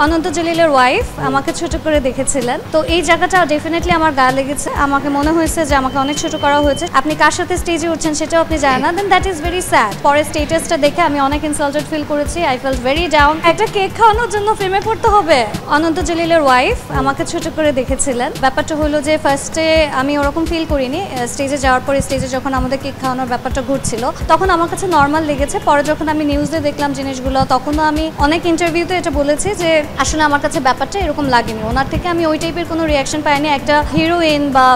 অনন্ত জলিলের wife আমাকে ছোট করে দেখেছিলেন, তো এই জায়গাটা ডেফিনেটলি আমার গায়ে লেগেছে। আমাকে মনে হয়েছে যে আমাকে অনেক ছোট করা হয়েছে। আপনি কার সাথে স্টেজে উঠছেন সেটাও আপনি জানেন না, দেন দ্যাট ইজ ভেরি স্যাড। পরে স্টেটাসটা দেখে আমি অনেক ইনসাল্টেড ফিল করেছি। I felt very down. একটা কেক খাওয়ানোর জন্য ফেমে পড়তে হবে? অনন্ত জলিলের ওয়াইফ আমাকে ছোট করে দেখেছিলেন। ব্যাপারটা হলো যে ফার্স্টে আমি ওরকম ফিল করিনি। স্টেজে যাওয়ার পরে স্টেজে যখন আমাদের কেক খাওয়ানোর ব্যাপারটা ঘুরছিল তখন আমার কাছে নর্মাল লেগেছে। পরে যখন আমি নিউজে দেখলাম জিনিসগুলো তখনও আমি অনেক ইন্টারভিউতে এটা বলেছি যে আসলে আমার কাছে ব্যাপারটা এরকম লাগেনি। ওনার থেকে আমি ওই টাইপের কোনো রিয়াকশন পাইনি। একটা হিরোইন বা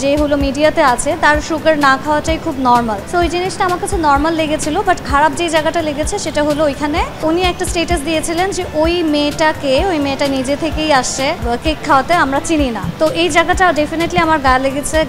যে হলো মিডিয়াতে আছে তার সুগার না খাওয়াটাই খুব নর্মাল। সো ওই জিনিসটা আমার কাছে নর্মাল লেগেছিল। বাট খারাপ যে জায়গাটা লেগেছে সেটা হলো ওইখানে উনি একটা স্টেটাস দিয়েছিলেন যে ওই মেয়েটা নিজে থেকেই আসছে কেক খাওয়াতে, আমরা চিনি না। তো এই জায়গাটা ডেফিনেটলি আমার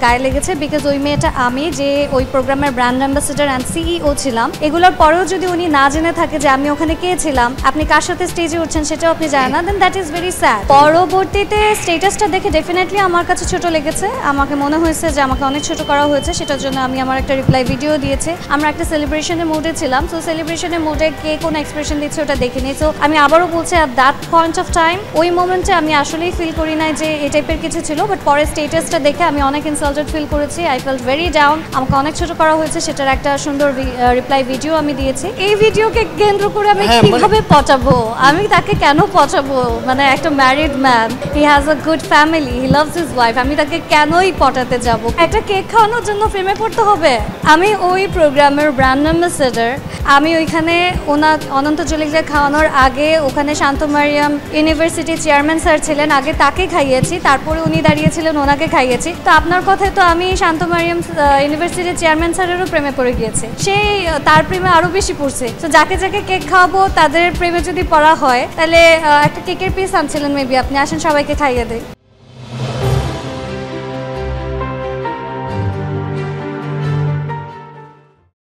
গায়ে লেগেছে বিকজ ওই মেয়েটা আমি যে ওই প্রোগ্রামের ব্র্যান্ড অ্যাম্বাসেডর অ্যান্ড সিইও ছিলাম, এগুলোর পরেও যদি উনি না জেনে থাকে যে আমি ওখানে কে ছিলাম, আপনি কার সাথে স্টেজে উঠছেন সেটাও আপনি জানেন না, দেন দ্যাট ইজ ভেরি স্যাড। পরবর্তীতে স্টেটাসটা দেখে ডেফিনেটলি আমার কাছে ছোট লেগেছে। আমাকে মনে হয়েছে যে আমাকে অনেক ছোট করা হয়েছে। সেটার জন্য আমি আমার একটা রিপ্লাই ভিডিও দিয়েছি। আমরা একটা সেলিব্রেশনের মুডে ছিলাম। সো সেলিব্রেশনের মুডে কে কোন এক্সপ্রেশন দিচ্ছে ওটা দেখিনি। সো আমি আবারও বলছি at that point of time ওই মোমেন্টে আমি আসলেই ফিল করি নাই যে এই টাইপের কিছু ছিল। বাট পরে স্টেটাসটা দেখে আমি অনেক ইনসাল্টেড ফিল করেছি। I felt very down. আমাকে অনেক ছোট করা হয়েছে, সেটার একটা সুন্দর রিপ্লাই ভিডিও আমি দিয়েছি। এই ভিডিওকে কেন্দ্র করে আমি কিভাবে পচাবো? আমি তাকে কেন পচাবো? মানে একটা married man, he has a good family, he loves his wife, আমি তাকে কেনই পটাতে যাব? একটা কেক খাওয়ানোর জন্য ফেমে পড়তে হবে? আমি ওই প্রোগ্রামের ব্র্যান্ড অ্যাম্বাসেডর। আমি ওইখানে অনন্ত জলিলকে খাওয়ানোর আগে ওখানে শান্ত মারিয়াম ইউনিভার্সিটির চেয়ারম্যান স্যার ছিলেন, আগে তাকে খাইয়েছি, তারপরে উনি দাঁড়িয়েছিলেন, ওনাকে খাইয়েছি। তো আপনার কথায় তো আমি শান্ত মারিয়াম ইউনিভার্সিটির চেয়ারম্যান স্যারেরও প্রেমে পড়ে গিয়েছে। সেই তার প্রেমে আরও বেশি পড়ছে। তো যাকে যাকে কেক খাওয়াবো তাদের প্রেমে যদি পড়া হয় তাহলে একটা কেকের পিস আনছিলেন মেবি আপনি, আসেন সবাইকে খাইয়ে দেয়।